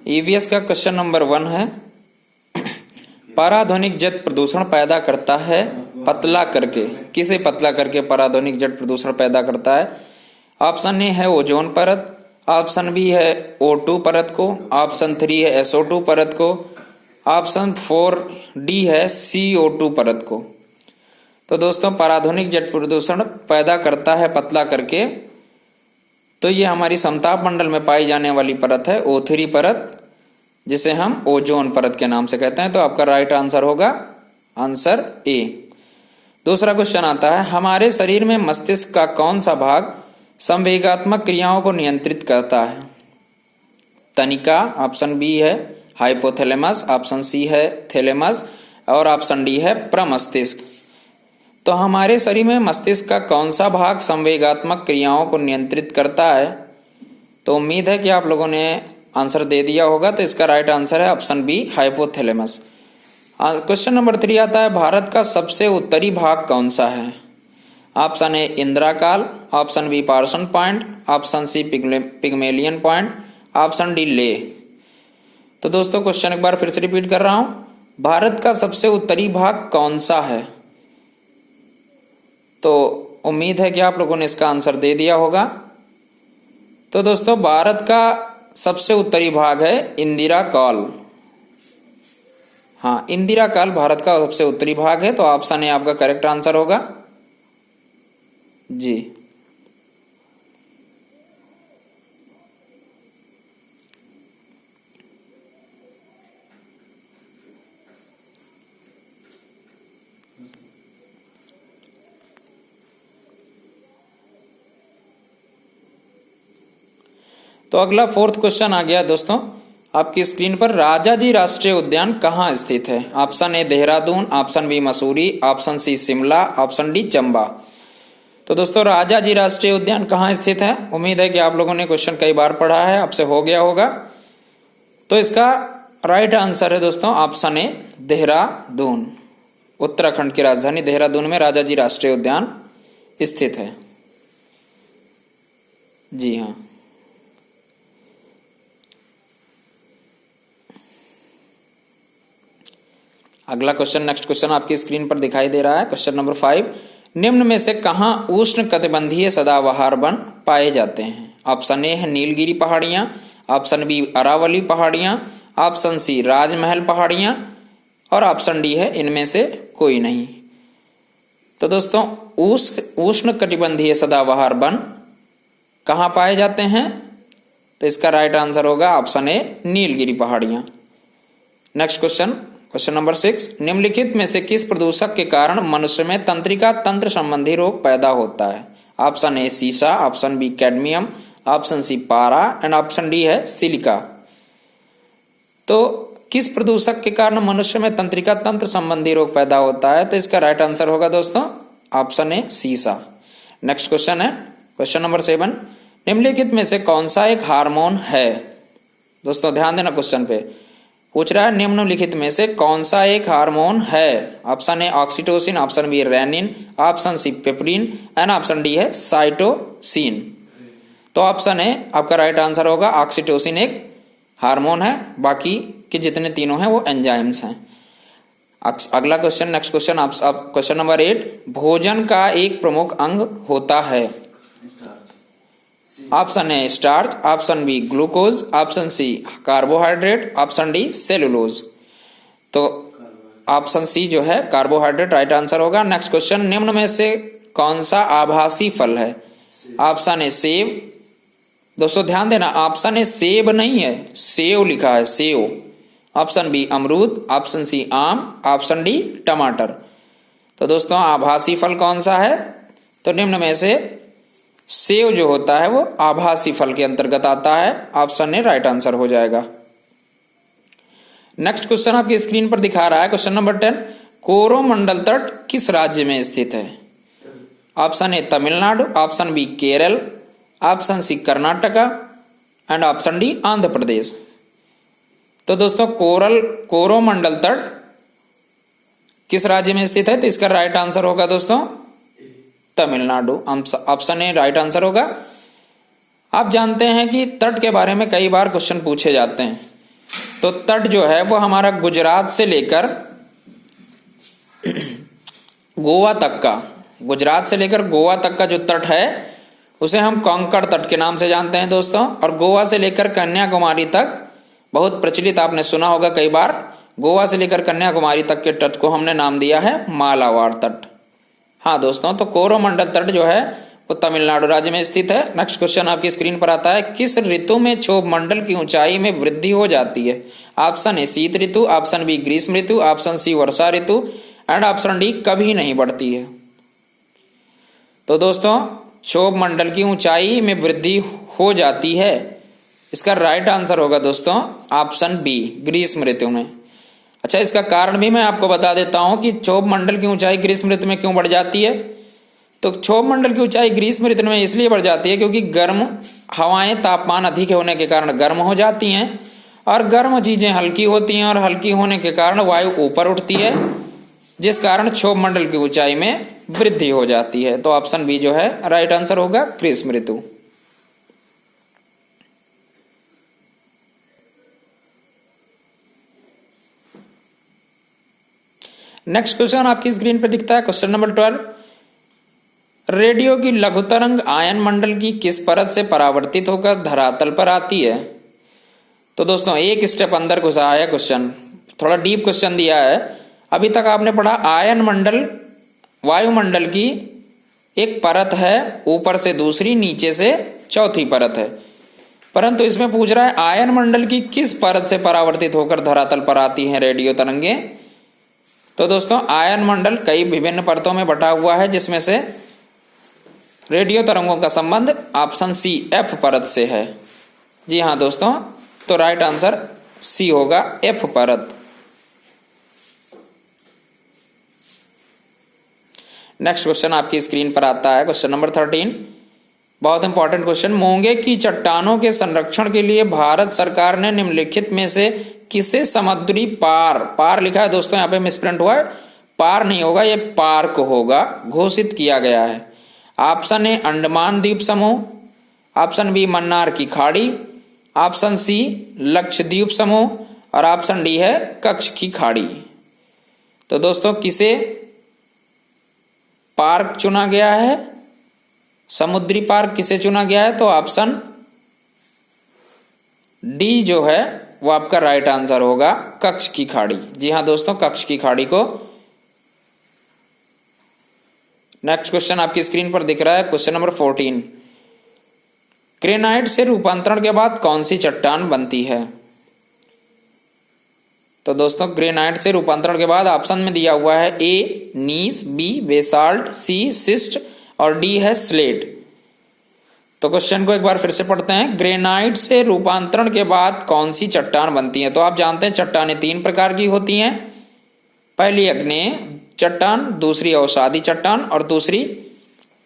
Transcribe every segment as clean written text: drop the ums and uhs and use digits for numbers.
EVS का question number 1 है, पराध्वनिक jet प्रदूषण पैदा करता है पतला करके। किसे पतला करके पराध्वनिक जेट प्रदूषण पैदा करता है? ऑप्शन ए है ओजोन परत, ऑप्शन बी है O2 परत को, ऑप्शन 3 है SO2 परत को, ऑप्शन 4 डी है CO2 परत को। तो दोस्तों पराध्वनिक जेट प्रदूषण पैदा करता है पतला करके, तो ये हमारी समताप मंडल में पाई जाने वाली परत है O3 परत, जिसे हम ओजोन परत के नाम से कहते हैं। तो आपका राइट आंसर होगा आंसर ए। दूसरा क्वेश्चन आता है, हमारे शरीर में मस्तिष्क का कौन सा भाग संवेगात्मक क्रियाओं को नियंत्रित करता है? तनिका, ऑप्शन बी है हाइपोथैलेमस, ऑप्शन सी है थैलेमस और ऑप्शन डी है प्रमस्तिष्क। तो हमारे शरीर में मस्तिष्क का कौन सा भाग संवेगात्मक क्रियाओं को नियंत्रित करता है? तो उम्मीद है कि आप लोगों ने आंसर दे दिया होगा। तो इसका राइट आंसर है option B hypothalamus. Question number 3 आता है, भारत का सबसे उत्तरी भाग कौन सा है? Option A Indira Col, option B Parson point, option C Pygmalion point, option D ले। तो दोस्तों क्वेश्चन एक बार फिर से रिपीट कर रहा हूं, भारत का सबसे उत्तरी भाग कौन सा है? तो उम्मीद है कि आप लोगों ने इसका आंसर दे दिया होगा। तो दोस्तों भारत का सबसे उत्तरी भाग है इंदिराकाल। हाँ, इंदिराकाल भारत का सबसे उत्तरी भाग है। तो ऑप्शन ए आपका करेक्ट आंसर होगा जी। तो अगला 4th क्वेश्चन आ गया दोस्तों आपकी स्क्रीन पर, राजा जी राष्ट्रीय उद्यान कहाँ स्थित है? Option A Dehradun, option B Mussoorie, option C Shimla, option D Chamba. तो दोस्तों राजा जी राष्ट्रीय उद्यान कहाँ स्थित है? उम्मीद है कि आप लोगों ने क्वेश्चन कई बार पढ़ा है, आपसे हो गया होगा। तो इसका राइट आंसर है दोस्तों ऑप्शन ए देहरादून। उत्तराखंड की राजधानी देहरादून में राजा जी राष्ट्रीय उद्यान स्थित है। जी हाँ। अगला क्वेश्चन, नेक्स्ट क्वेश्चन आपकी स्क्रीन पर दिखाई दे रहा है। क्वेश्चन नंबर 5, निम्न में से कहां उष्ण कटिबंधीय सदाबहार वन पाए जाते हैं? ऑप्शन ए है नीलगिरी पहाड़ियां, ऑप्शन बी अरावली पहाड़ियां, ऑप्शन सी राजमहल पहाड़ियां और ऑप्शन डी है इनमें से कोई नहीं। तो दोस्तों उष्ण कटिबंधीय सदाबहार वन कहां पाए जाते हैं? तो इसका राइट आंसर होगा ऑप्शन ए नीलगिरी पहाड़ियां। नेक्स्ट क्वेश्चन, क्वेश्चन नंबर 6, निम्नलिखित में से किस प्रदूषक के कारण मनुष्य में तंत्रिका तंत्र संबंधी रोग पैदा होता है? ऑप्शन ए सीसा, option B cadmium, option C पारा एंड ऑप्शन डी है सिलिका। तो किस प्रदूषक के कारण मनुष्य में तंत्रिका तंत्र संबंधी रोग पैदा होता है? तो इसका राइट आंसर होगा दोस्तों ऑप्शन ए सीसा। नेक्स्ट क्वेश्चन है क्वेश्चन नंबर 7, निम्नलिखित में से कौन सा एक हार्मोन है? दोस्तों ध्यान देना, क्वेश्चन पे पूछ रहा है निम्नलिखित में से कौन सा एक हार्मोन है? Option A oxytocin, option B renin, option C पेपरिन एंड ऑप्शन डी है साइटोसिन। तो ऑप्शन ए आपका राइट आंसर होगा, ऑक्सीटोसिन एक हार्मोन है, बाकी के जितने तीनों हैं वो एंजाइम्स हैं। अगला क्वेश्चन, नेक्स्ट क्वेश्चन, आप क्वेश्चन नंबर 8, भोजन का एक प्रमुख अंग होता है? Option A starch, option B glucose, option C carbohydrate, option D cellulose. तो ऑप्शन सी जो है कार्बोहाइड्रेट राइट आंसर होगा। नेक्स्ट क्वेश्चन, निम्न में से कौन सा आभासी फल है? ऑप्शन ए सेब। दोस्तों ध्यान देना, ऑप्शन ए सेब नहीं है, सेव लिखा है, सेव। ऑप्शन बी अमरूद, ऑप्शन सी आम, ऑप्शन डी टमाटर। तो दोस्तों आभासी फल कौन सा है? तो निम्न में से सेव जो होता है वो आभासी फल के अंतर्गत आता है। ऑप्शन ए राइट आंसर हो जाएगा। नेक्स्ट क्वेश्चन आपकी स्क्रीन पर दिखा रहा है क्वेश्चन नंबर 10, कोरोमंडल तट किस राज्य में स्थित है? Option A Tamil Nadu, option B Kerala, option C Karnataka and option D Andhra Pradesh. तो दोस्तों कोरोमंडल तट किस राज्य में स्थित है? तो इसका राइट आंसर होगा दोस्तों Tamil Nadu. Option A right answer होगा। आप जानते हैं कि तट के बारे में कई बार क्वेश्चन पूछे जाते हैं तो तट जो है वो हमारा गुजरात से लेकर गोवा तक का, गुजरात से लेकर गोवा तक का जो तट है उसे हम कोंकण तट के नाम से जानते हैं दोस्तों। और गोवा से लेकर कन्याकुमारी तक, बहुत प्रचलित आपने सुना होगा कई बार, गोवा से लेकर कन्याकुमारी तक के तट को हमने नाम दिया है मालाबार तट। हाँ दोस्तों, तो कोरोमंडल तट जो है वो तमिलनाडु राज्य में स्थित है। नेक्स्ट क्वेश्चन आपकी स्क्रीन पर आता है, किस ऋतु में क्षोभ मंडल की ऊंचाई में वृद्धि हो जाती है? ऑप्शन ए शीत ऋतु, ऑप्शन बी ग्रीष्म ऋतु, ऑप्शन सी वर्षा ऋतु एंड ऑप्शन डी कभी नहीं बढ़ती है। तो दोस्तों क्षोभ मंडल की ऊंचाई में वृद्धि हो जाती है, इसका राइट आंसर होगा दोस्तों ऑप्शन बी ग्रीष्म ऋतु में। अच्छा, इसका कारण भी मैं आपको बता देता हूं कि क्षोभ मंडल की ऊंचाई ग्रीष्म ऋतु में क्यों बढ़ जाती है। तो क्षोभ मंडल की ऊंचाई ग्रीष्म ऋतु में इसलिए बढ़ जाती है क्योंकि गर्म हवाएं तापमान अधिक होने के कारण गर्म हो जाती हैं और गर्म चीजें हल्की होती हैं और हल्की होने के कारण वायु ऊपर उठती है, जिस कारण क्षोभ मंडल की ऊंचाई में वृद्धि हो जाती है। तो ऑप्शन बी जो है राइट आंसर होगा ग्रीष्म ऋतु। नेक्स्ट क्वेश्चन आपकी स्क्रीन पर दिखता है, क्वेश्चन नंबर 12, रेडियो की लघु तरंग आयन मंडल की किस परत से परावर्तित होकर धरातल पर आती है? तो दोस्तों एक स्टेप अंदर घुसा है क्वेश्चन, थोड़ा डीप क्वेश्चन दिया है। अभी तक आपने पढ़ा आयन मंडल वायुमंडल की एक परत है, ऊपर से दूसरी, नीचे से चौथी परत है, परंतु इसमें पूछ रहा है आयन मंडल की किस परत से परावर्तित होकर धरातल पर आती हैं रेडियो तरंगे। तो दोस्तों आयन मंडल कई विभिन्न परतों में बटा हुआ है, जिसमें से रेडियो तरंगों का संबंध ऑप्शन सी एफ परत से है। जी हाँ दोस्तों, तो राइट आंसर सी होगा एफ परत। नेक्स्ट क्वेश्चन आपकी स्क्रीन पर आता है, क्वेश्चन नंबर 13, बहुत इंपॉर्टेंट क्वेश्चन, मूंगे की चट्टानों के संरक्षण के लिए भारत सरकार ने निम्नलिखित में से किसे समुद्री पार लिखा है दोस्तों, यहाँ पे मिसप्रिंट हुआ है, पार नहीं होगा, ये पार्क होगा, घोषित किया गया है। ऑप्शन ए अंडमान द्वीप समूह, ऑप्शन बी मन्नार की खाड़ी, ऑप्शन सी लक्षद्वीप समूह और ऑप्शन डी है कच्छ की खाड़ी। तो दोस्तों किसे पार्क चुना गया है, समुद्री पार्क किसे चुना गया है? तो ऑप्शन डी जो है वो आपका राइट आंसर होगा कच्छ की खाड़ी। जी हाँ दोस्तों, कच्छ की खाड़ी को। नेक्स्ट क्वेश्चन आपकी स्क्रीन पर दिख रहा है, क्वेश्चन नंबर 14, ग्रेनाइट से रूपांतरण के बाद कौन सी चट्टान बनती है? तो दोस्तों ग्रेनाइट से रूपांतरण के बाद ऑप्शन में दिया हुआ है ए नीस, बी बेसाल्ट, सी सिस्ट और डी है स्लेट। तो क्वेश्चन को एक बार फिर से पढ़ते हैं, ग्रेनाइट से रूपांतरण के बाद कौन सी चट्टान बनती है? तो आप जानते हैं चट्टानें 3 प्रकार की होती हैं, पहली आग्नेय चट्टान, दूसरी अवसादी चट्टान और दूसरी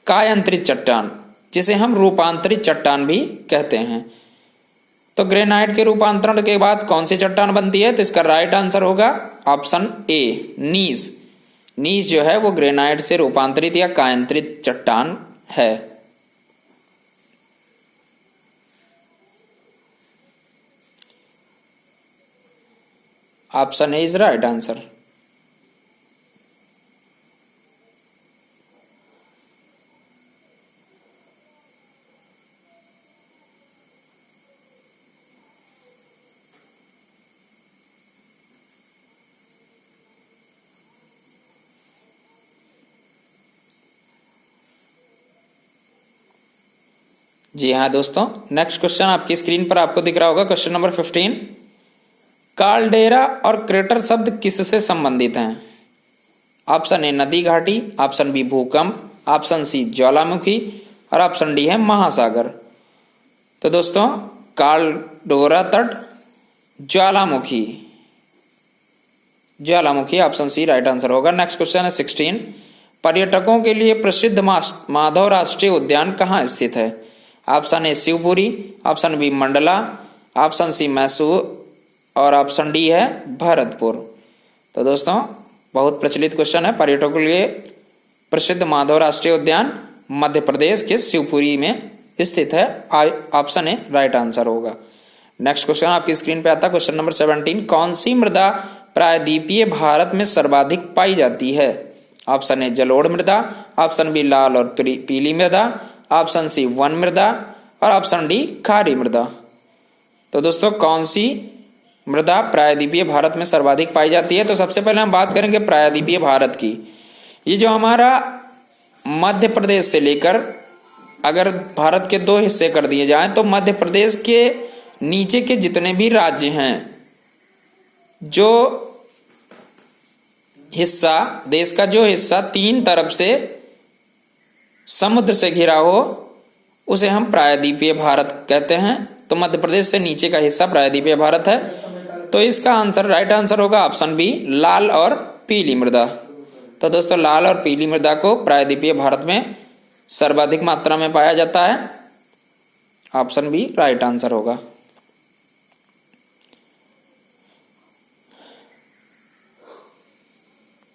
कायांतरित चट्टान, जिसे हम रूपांतरित चट्टान भी कहते हैं। तो ग्रेनाइट के रूपांतरण के बाद कौन सी चट्टान बनती है? तो इसका राइट आंसर होगा ऑप्शन ए नीस। नीस जो है वो ग्रेनाइट से रूपांतरित या कायांतरित चट्टान है। Option A is right answer. जी हाँ दोस्तों, नेक्स्ट क्वेश्चन आपकी स्क्रीन पर आपको दिख रहा होगा, क्वेश्चन नंबर 15, काल्डेरा और क्रेटर शब्द किससे संबंधित हैं? ऑप्शन ए नदी घाटी, ऑप्शन बी भूकंप, ऑप्शन सी ज्वालामुखी और ऑप्शन डी है महासागर। तो दोस्तों काल्डोरा तट ज्वालामुखी, ज्वालामुखी ऑप्शन सी राइट आंसर होगा। नेक्स्ट क्वेश्चन है 16, पर्यटकों के लिए प्रसिद्ध माधव राष्ट्रीय उद्यान कहाँ स्थित है? Option A Shivpuri, option B Mandla, option C Mysore और ऑप्शन डी है भरतपुर। तो दोस्तों बहुत प्रचलित क्वेश्चन है, पर्यटकों के लिए प्रसिद्ध माधव राष्ट्रीय उद्यान मध्य प्रदेश के शिवपुरी में स्थित है, ऑप्शन ए राइट आंसर होगा। नेक्स्ट क्वेश्चन आपकी स्क्रीन पे आता है क्वेश्चन नंबर 17। कौन सी मृदा प्रायद्वीपीय भारत में सर्वाधिक पाई जाती है? ऑप्शन ए जलोढ़ मृदा, ऑप्शन बी लाल और पीली मृदा, ऑप्शन सी वन मृदा और ऑप्शन डी खारी मृदा। तो दोस्तों कौन सी मृदा प्रायद्वीपीय भारत में सर्वाधिक पाई जाती है? तो सबसे पहले हम बात करेंगे प्रायद्वीपीय भारत की। ये जो हमारा मध्य प्रदेश से लेकर अगर भारत के दो हिस्से कर दिए जाएं तो मध्य प्रदेश के नीचे के जितने भी राज्य हैं, जो हिस्सा देश का जो हिस्सा तीन तरफ से समुद्र से घिरा हो उसे हम प्रायद्वीपीय भारत कहते हैं। तो मध्य प्रदेश से नीचे का हिस्सा प्रायद्वीपीय भारत है। तो इसका आंसर राइट आंसर होगा ऑप्शन बी लाल और पीली मृदा। तो दोस्तों लाल और पीली मृदा को प्रायद्वीपीय भारत में सर्वाधिक मात्रा में पाया जाता है। ऑप्शन बी राइट आंसर होगा।